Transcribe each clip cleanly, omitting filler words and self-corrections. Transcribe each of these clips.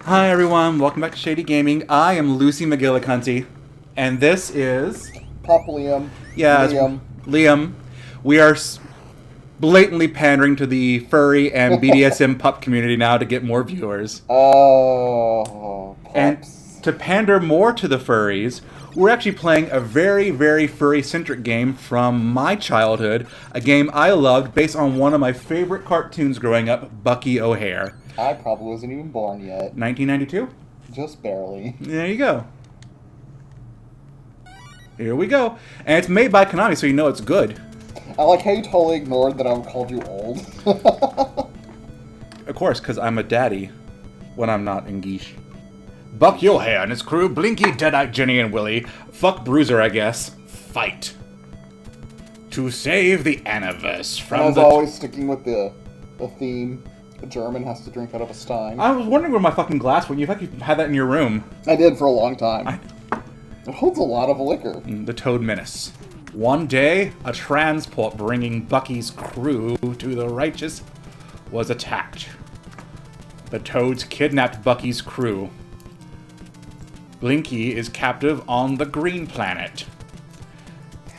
Hi everyone, welcome back to Shady Gaming. I am Lucy McGillicuddy, and this is... Pup Liam. Yeah, Liam. Liam. We are blatantly pandering to the furry and BDSM pup community now to get more viewers. Oh, pups. And to pander more to the furries, we're actually playing a very, very furry-centric game from my childhood, a game I loved based on one of my favorite cartoons growing up, Bucky O'Hare. I probably wasn't even born yet. 1992? Just barely. There you go. Here we go. And it's made by Konami, so you know it's good. I like how you totally ignored that I called you old. Of course, because I'm a daddy when I'm not in geesh. Bucky O'Hare and his crew, Blinky, Deadeye, Jenny, and Willie. Fuck Bruiser, I guess. Fight. To save the Aniverse from As always, sticking with the theme. A German has to drink out of a stein. I was wondering where my fucking glass went. You fucking had that in your room. I did for a long time. It holds a lot of liquor. The Toad Menace. One day, a transport bringing Bucky's crew to the Righteous was attacked. The Toads kidnapped Bucky's crew. Blinky is captive on the Green Planet.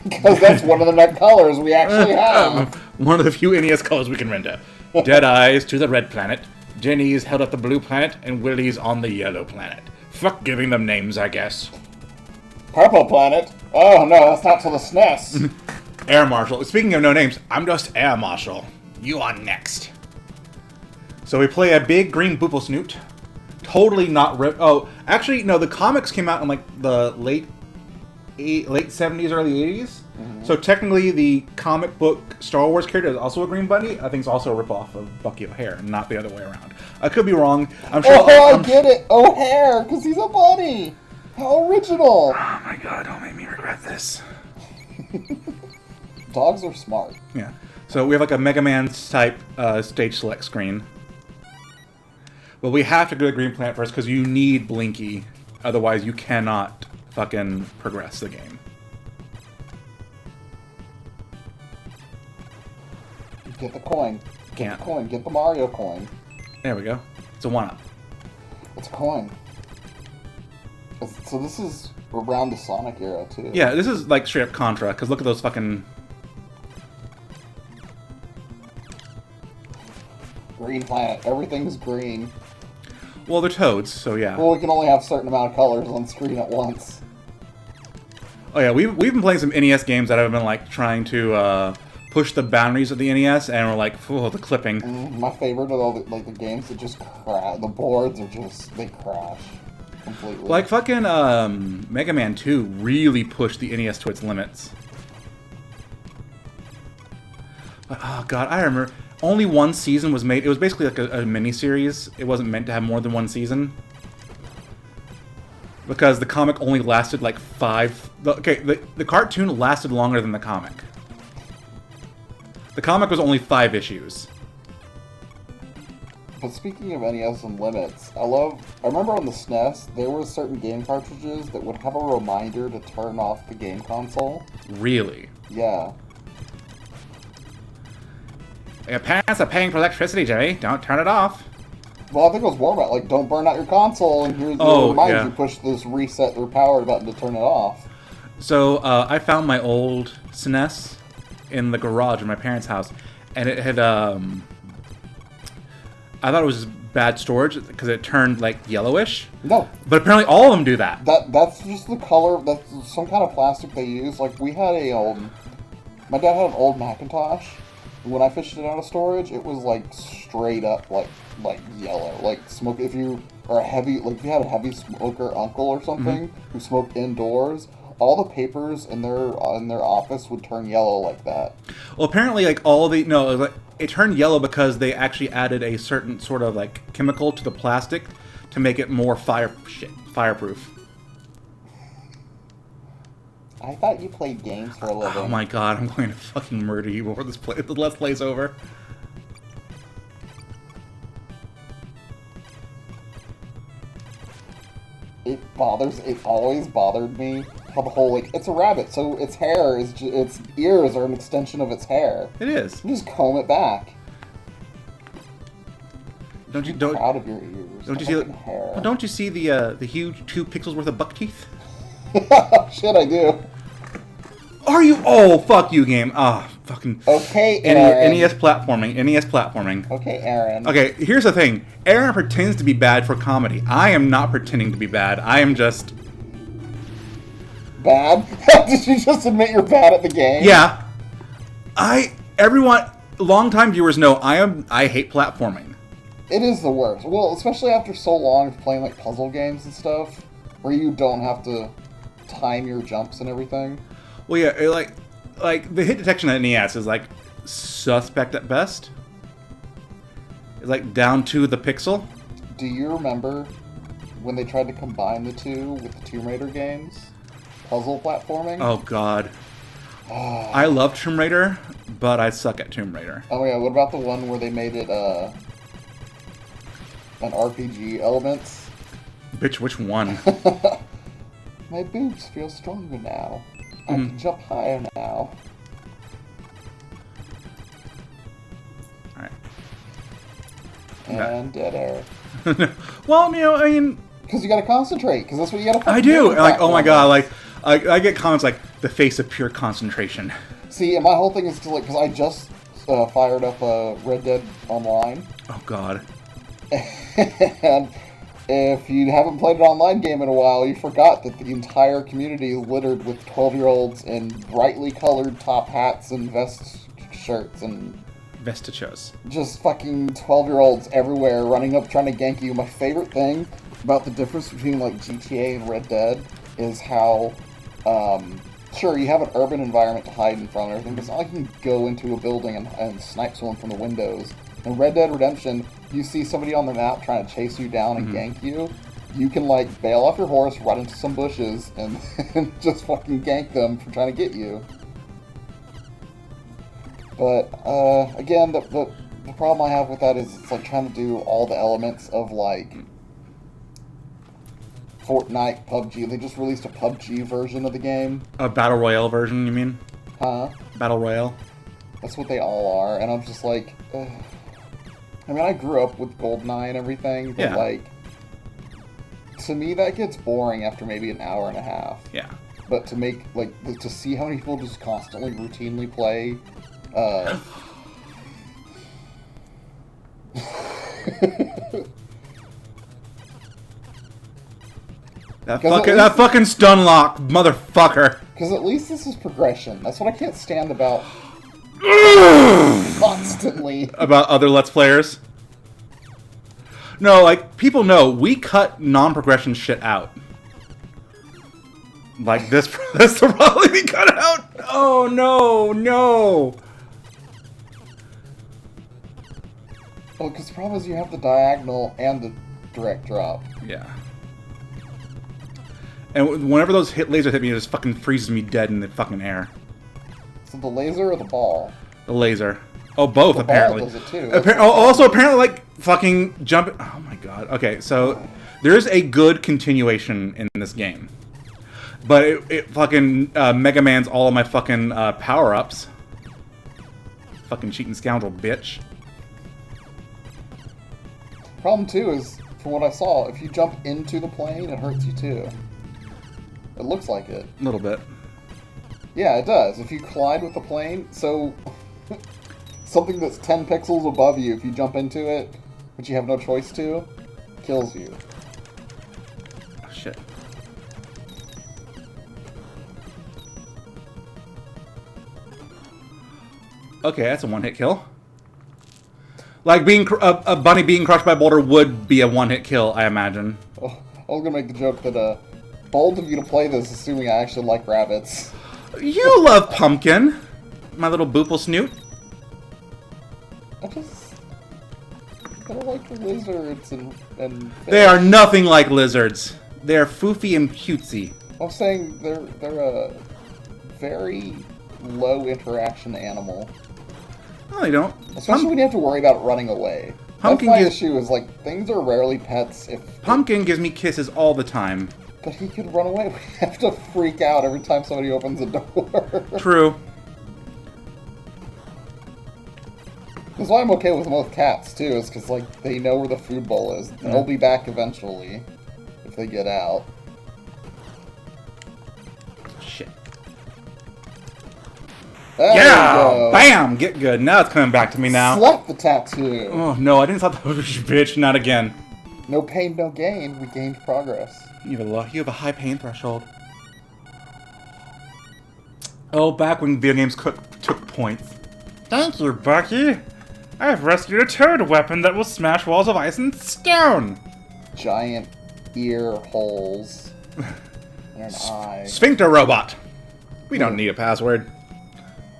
Because that's one of the net colors we actually have. One of the few NES colors we can render. Deadeye's to the Red Planet, Jenny's held at the Blue Planet, and Willie's on the Yellow Planet. Fuck giving them names, I guess. Purple Planet? Oh no, that's not to the SNES. Air Marshal. Speaking of no names, I'm just Air Marshal. You are next. So we play a big green boople snoot. Totally not rip. Oh, actually, no. The comics came out in like the late 70s, early 80s. Mm-hmm. So technically, the comic book Star Wars character is also a green bunny. I think it's also a ripoff of Bucky O'Hare, and not the other way around. I could be wrong. I'm sure. Oh, I get it. O'Hare, because he's a bunny. How original. Oh my god! Don't make me regret this. Dogs are smart. Yeah. So we have like a Mega Man type stage select screen. But we have to go to Green Planet first because you need Blinky. Otherwise, you cannot fucking progress the game. Get the coin. Can't. The coin. Get the Mario coin. There we go. It's a 1-up. It's a coin. So this is around the Sonic era, too. Yeah, this is like straight up Contra, because look at those fucking... Green Planet. Everything's green. Well, they're toads, so yeah. Well, we can only have a certain amount of colors on screen at once. Oh yeah, we've been playing some NES games that have been like trying to push the boundaries of the NES, and we're like, oh, the clipping. My favorite are all the games that just crash. The boards are just, they crash completely. Like fucking Mega Man 2 really pushed the NES to its limits. But, oh god, I remember only one season was made. It was basically like a mini-series. It wasn't meant to have more than one season. Because the comic only lasted like 5... Okay, the cartoon lasted longer than the comic. The comic was only 5 issues. But speaking of NES and limits, I remember on the SNES, there were certain game cartridges that would have a reminder to turn off the game console. Really? Yeah. Your parents are paying for electricity, Jimmy. Don't turn it off. Well, I think it was more about, like, don't burn out your console, and here's the reminder, you push this reset or power button to turn it off. So, I found my old SNES in the garage in my parents' house, and it had, I thought it was bad storage, because it turned, like, yellowish. No. But apparently all of them do that. That's just the color, that's some kind of plastic they use. Like, we had my dad had an old Macintosh. When I fished it out of storage, it was like straight up like yellow, like smoke. If you had a heavy smoker uncle or something who smoked indoors, all the papers in their office would turn yellow like that. Well, apparently, like it turned yellow because they actually added a certain sort of like chemical to the plastic to make it more fireproof. I thought you played games for a living. Oh my god, I'm going to fucking murder you before the Let's Play's over. It always bothered me how the whole, like, it's a rabbit, so its ears are an extension of its hair. It is. You just comb it back. proud of your ears. Don't you see hair. well, don't you see the huge 2 pixels worth of buck teeth? Shit, I do. Are you? Oh, fuck you, game. Ah, fucking. Okay, Aaron. NES platforming. Okay, Aaron. Okay, here's the thing. Aaron pretends to be bad for comedy. I am not pretending to be bad. I am just bad. Did you just admit you're bad at the game? Yeah. Everyone, longtime viewers know I hate platforming. It is the worst. Well, especially after so long of playing like puzzle games and stuff, where you don't have to time your jumps and everything. Well, yeah, like the hit detection at NES is like suspect at best. It's like down to the pixel. Do you remember when they tried to combine the two with the Tomb Raider games? Puzzle platforming? Oh, God. I love Tomb Raider, but I suck at Tomb Raider. Oh, yeah, what about the one where they made it an RPG elements? Bitch, which one? My boobs feel stronger now. I can jump higher now. Alright. And dead air. Well, I mean... Because you gotta concentrate, because that's what you gotta I do! Like, oh my god, like, I get comments like, the face of pure concentration. See, and my whole thing is to, like, because I just fired up Red Dead Online. Oh god. And if you haven't played an online game in a while, you forgot that the entire community is littered with 12-year-olds in brightly colored top hats and vest shirts and... Vestichos. Just fucking 12-year-olds everywhere running up trying to gank you. My favorite thing about the difference between, like, GTA and Red Dead is how, sure, you have an urban environment to hide in from and everything, but it's not like you can go into a building and snipe someone from the windows. In Red Dead Redemption, you see somebody on the map trying to chase you down and gank you. You can, like, bail off your horse, run into some bushes, and, and just fucking gank them for trying to get you. But, again, the problem I have with that is it's, like, trying to do all the elements of, like, Fortnite, PUBG. They just released a PUBG version of the game. A Battle Royale version, you mean? Huh? Battle Royale? That's what they all are, and I'm just like... I mean, I grew up with GoldenEye and everything, but, like... To me, that gets boring after maybe an hour and a half. Yeah. But to make, like, to see how many people just constantly, routinely play... That fucking stun lock, motherfucker. Because at least this is progression. That's what I can't stand about constantly. About other Let's Players? No, like, people know, we cut non-progression shit out. Like, this will probably be cut out. Oh, no. Well, because the problem is you have the diagonal and the direct drop. Yeah. And whenever those lasers hit me, it just fucking freezes me dead in the fucking air. So the laser or the ball? The laser. Oh, both, apparently. Ball does it too. Also, apparently, like, fucking jump... Oh my god. Okay, so there's a good continuation in this game. But it fucking Mega Man's all of my fucking power-ups. Fucking cheating scoundrel, bitch. Problem, too, is, from what I saw, if you jump into the plane, it hurts you, too. It looks like it. A little bit. Yeah, it does. If you collide with the plane, so... something that's 10 pixels above you, if you jump into it, which you have no choice to, kills you. Oh, shit. Okay, that's a one-hit kill. Like, being a bunny being crushed by a boulder would be a one-hit kill, I imagine. Oh, I was gonna make the joke that, bold of you to play this, assuming I actually like rabbits. You love Pumpkin, my little boople snoot. I don't like the lizards and fish. They are nothing like lizards. They are foofy and cutesy. I'm saying they're a very low interaction animal. No, they don't. Especially when you have to worry about running away. Pumpkin That's my issue, is like, things are rarely pets if... Pumpkin gives me kisses all the time. But he could run away. We have to freak out every time somebody opens a door. True. That's why I'm okay with most cats, too, is because, like, they know where the food bowl is. They'll be back eventually, if they get out. Shit. There Yeah! Bam! Get good. Now it's coming back to me now. Slap the tattoo! Oh, no, I didn't slap the bitch. Not again. No pain, no gain. We gained progress. You have a high pain threshold. Oh, back when video games took points. Thank you, Bucky. I have rescued a toad weapon that will smash walls of ice and stone. Giant ear holes. And an eye. Sphincter robot. We don't need a password.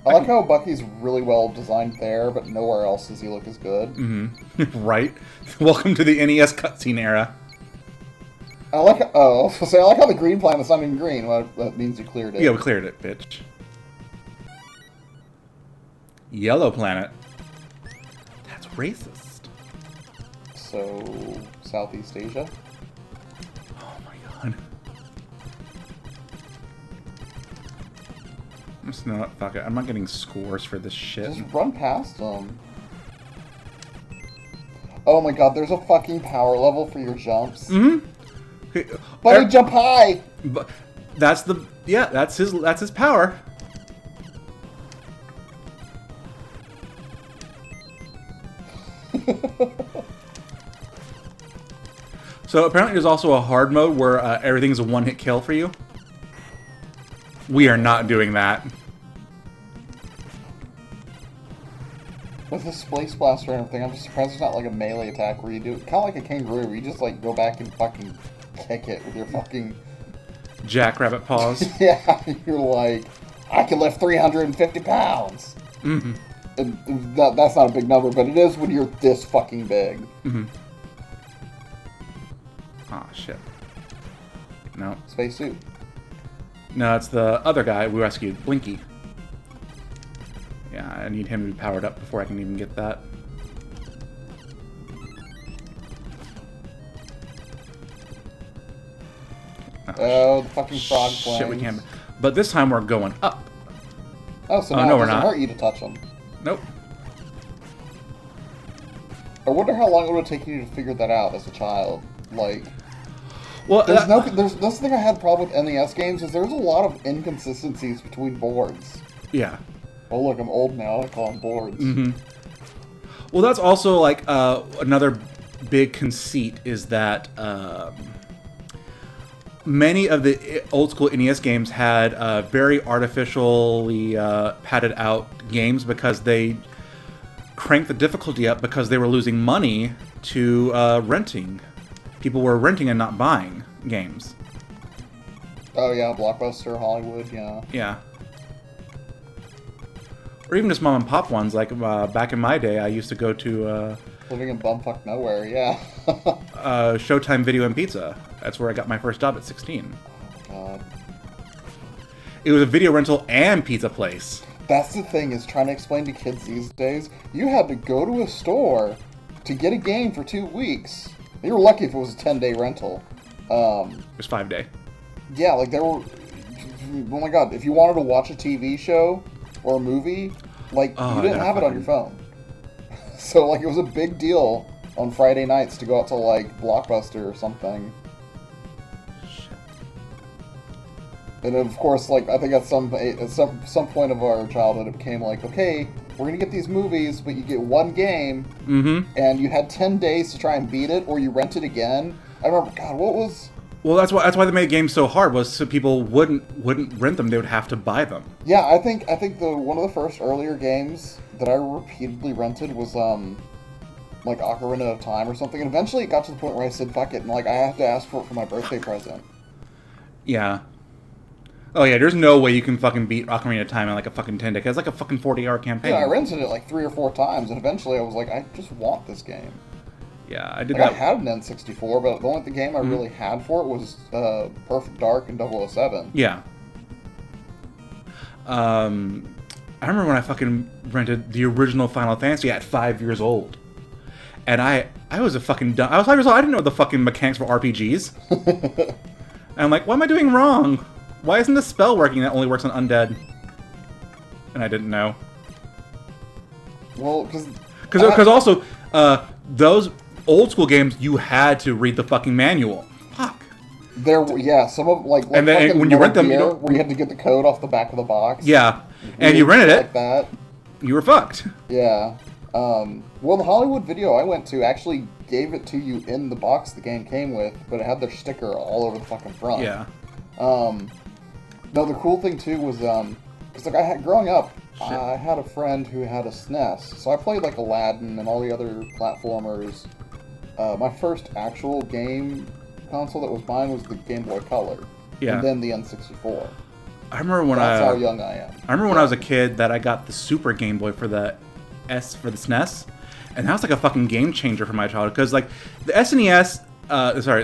I like how Bucky's really well designed there, but nowhere else does he look as good. Mm-hmm. Right. Welcome to the NES cutscene era. I like how the green planet's not even green. Well, that means you cleared it. Yeah, we cleared it, bitch. Yellow planet. That's racist. So, Southeast Asia? Oh my god. I'm just not, fuck it. I'm not getting scores for this shit. Just run past them. Oh my god, there's a fucking power level for your jumps. Mm-hmm. Buddy, jump high! But that's his power. So apparently there's also a hard mode where everything's a one-hit kill for you. We are not doing that. With the Space Blaster and everything, I'm just surprised it's not like a melee attack where you do kind of like a kangaroo, where you just like go back and fucking kick it with your fucking jackrabbit paws. Yeah, you're like, I can lift 350 pounds. Mm-hmm. And that's not a big number, but it is when you're this fucking big. Mm-hmm. Ah, shit. No. Spacesuit. No, it's the other guy we rescued, Blinky. Yeah, I need him to be powered up before I can even get that. Oh, the fucking frog planes. Shit, we can't. But this time we're going up. Oh, so now no, it we're doesn't not. hurt you to touch them. Nope. I wonder how long it would have taken you to figure that out as a child. Like, well, that's the thing I had a problem with NES games, is there's a lot of inconsistencies between boards. Yeah. Oh look, I'm old now, I call them boards. Mm-hmm. Well, that's also like another big conceit is that many of the old school NES games had very artificially padded out games because they cranked the difficulty up because they were losing money to renting. People were renting and not buying games. Oh yeah, Blockbuster, Hollywood, yeah. Yeah. Or even just mom and pop ones. Like back in my day, I used to go to living in bumfuck nowhere, yeah. Showtime Video and Pizza. That's where I got my first job at 16. Oh god. It was a video rental and pizza place. That's the thing, is trying to explain to kids these days, you had to go to a store to get a game for 2 weeks. You were lucky if it was a 10-day rental. It was 5-day. Yeah, like there were... Oh my god, if you wanted to watch a TV show or a movie, like, you didn't have it on your phone. So, like, it was a big deal on Friday nights to go out to, like, Blockbuster or something. Shit. And of course, like, I think at some point of our childhood, it became like, okay, we're gonna get these movies, but you get one game, and you had 10 days to try and beat it, or you rent it again. I remember, God, what was... Well, that's why they made games so hard, was so people wouldn't rent them; they would have to buy them. Yeah, I think one of the first earlier games that I repeatedly rented was like Ocarina of Time or something, and eventually it got to the point where I said, fuck it, and like I have to ask for it for my birthday present. Yeah. Oh yeah, there's no way you can fucking beat Ocarina of Time in like a fucking 10 day. It's like a fucking 40-hour campaign. Yeah, I rented it like 3 or 4 times, and eventually I was like, I just want this game. Yeah, I did like, that. I had an N64, but the only game I really had for it was Perfect Dark and 007. Yeah. I remember when I fucking rented the original Final Fantasy at 5 years old. And I was a fucking dumb... I was 5 years old, I didn't know the fucking mechanics for RPGs. And I'm like, what am I doing wrong? Why isn't this spell working that only works on undead? And I didn't know. Well, because Because also, those old school games, you had to read the fucking manual. Fuck. Some of and then when you rent them, where you had to get the code off the back of the box. Yeah, and you rented it like that. You were fucked. Yeah. Well, the Hollywood Video I went to actually gave it to you in the box the game came with, but it had their sticker all over the fucking front. Yeah. No, the cool thing too was, because like growing up, I had a friend who had a SNES, so I played like Aladdin and all the other platformers. My first actual game console that was mine was the Game Boy Color, and then the N64. I remember when That's how young I am. I remember when I was a kid that I got the Super Game Boy for the SNES, and that was like a fucking game changer for my childhood because like the SNES,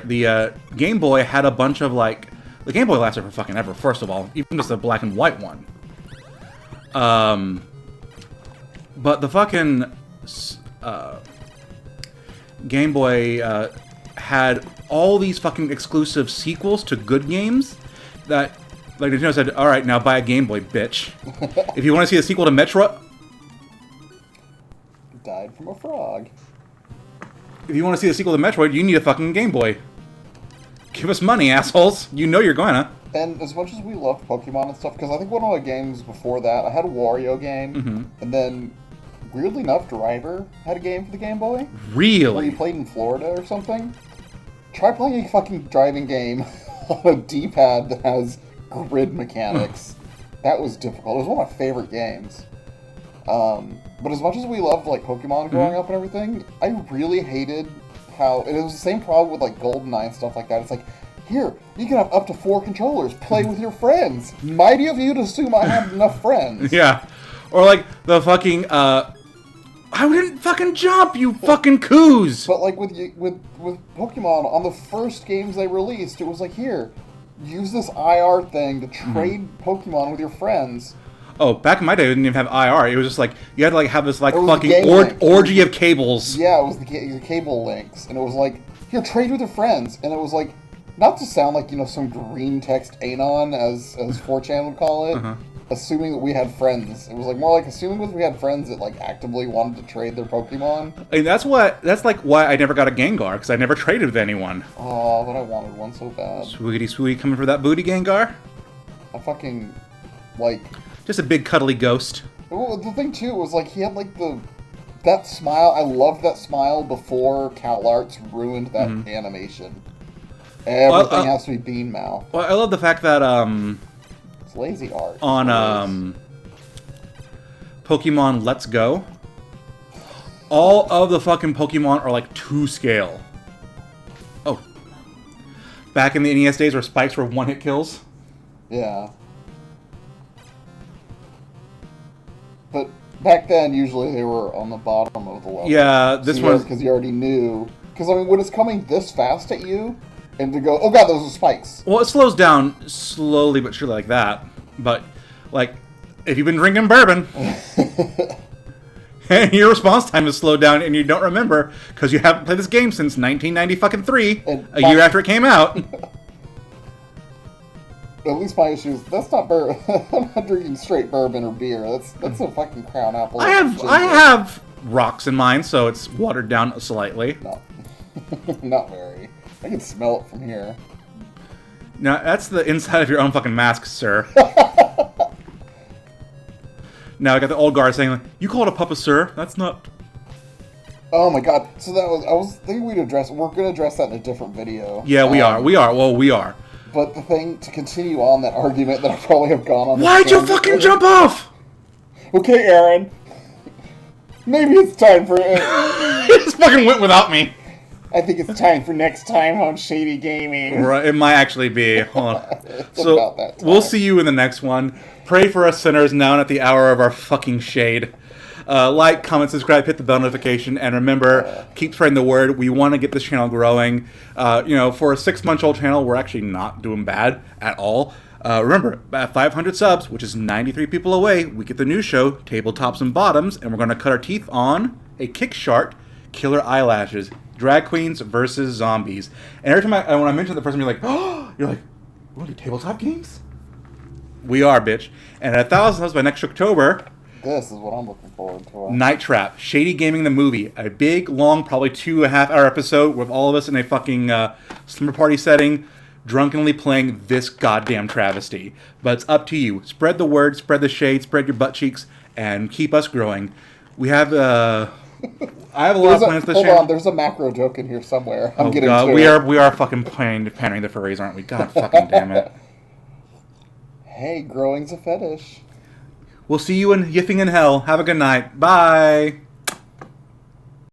the Game Boy had a bunch of like. The Game Boy lasted for fucking ever, first of all. Even just a black and white one. But the fucking Game Boy had all these fucking exclusive sequels to good games that, like, Nintendo said, alright, now buy a Game Boy, bitch. If you want to see a sequel to Metro... Died from a frog. If you want to see a sequel to Metroid, you need a fucking Game Boy. Give us money, assholes. You know you're gonna. And as much as we loved Pokemon and stuff, because I think one of my games before that, I had a Wario game, and then, weirdly enough, Driver had a game for the Game Boy. Really? Where you played in Florida or something. Try playing a fucking driving game on a D-pad that has grid mechanics. That was difficult. It was one of my favorite games. But as much as we loved like Pokemon growing up and everything, I really hated how it was the same problem with like GoldenEye and stuff like that. It's like, here, you can have up to 4 controllers. Play with your friends. Mighty of you to assume I have enough friends. Yeah. Or like the fucking I didn't fucking jump, you fucking coos. But like with Pokemon, on the first games they released, it was like, here, use this IR thing to trade Pokemon with your friends. Oh, back in my day, we didn't even have IR. It was just like, you had to like have this like fucking orgy of cables. Yeah, it was the cable links. And it was like, here, trade with your friends. And it was like, not to sound like, some green text anon, as 4chan would call it, assuming that we had friends. It was like more like assuming that we had friends that like actively wanted to trade their Pokemon. I mean, that's like why I never got a Gengar, because I never traded with anyone. Oh, but I wanted one so bad. Swoogity swooey coming for that booty, Gengar? I fucking, like... Just a big cuddly ghost. Well, the thing too was like he had like that smile. I loved that smile before CalArts ruined that animation. Everything has to be bean mouth. Well, I love the fact that it's lazy art. On Pokemon Let's Go, all of the fucking Pokemon are like to scale. Oh, back in the NES days where spikes were one-hit kills. Yeah. But back then, usually they were on the bottom of the level. Yeah, this one... Because you already knew. Because, I mean, when it's coming this fast at you, and to go, oh god, those are spikes. Well, it slows down slowly but surely like that. But, like, if you've been drinking bourbon, and your response time is slowed down and you don't remember, because you haven't played this game since 1993, a year after it came out... At least my issue is that's not bourbon. I'm not drinking straight bourbon or beer. That's a fucking Crown Apple. I have rocks in mine, so it's watered down slightly. No, not very. I can smell it from here. Now that's the inside of your own fucking mask, sir. Now I got the old guard saying, like, "You call it a pup, sir? That's not." Oh my god! So I was thinking we'd address. We're gonna address that in a different video. Yeah, we are. We are. Well, we are. But the thing, to continue on that argument that I probably have gone on... Why'd you fucking jump off? Okay, Aaron. Maybe it's time for... It just fucking went without me. I think it's time for next time on Shady Gayming. Right, it might actually be. Hold on. It's about that time. We'll see you in the next one. Pray for us sinners now and at the hour of our fucking shade. Like, comment, subscribe, hit the bell notification, and remember, keep spreading the word. We want to get this channel growing. For a 6-month-old channel, we're actually not doing bad at all. Remember, at 500 subs, which is 93 people away, we get the new show, Tabletops and Bottoms, and we're going to cut our teeth on a kick shark, killer eyelashes, drag queens versus zombies. And every time when I mention the person, you're like, oh, we're going to do tabletop games? We are, bitch. And at 1,000 subs by next October... This is what I'm looking forward to. Night Trap, Shady Gaming the movie, a big, long, probably 2.5-hour episode with all of us in a fucking slumber party setting, drunkenly playing this goddamn travesty. But it's up to you. Spread the word, spread the shade, spread your butt cheeks, and keep us growing. We have I have a lot of plans this year. Hold on, there's a macro joke in here somewhere. I'm getting God, to we it. are fucking pandering the furries, aren't we? God fucking damn it. Hey, growing's a fetish. We'll see you in Yiffing in Hell. Have a good night. Bye.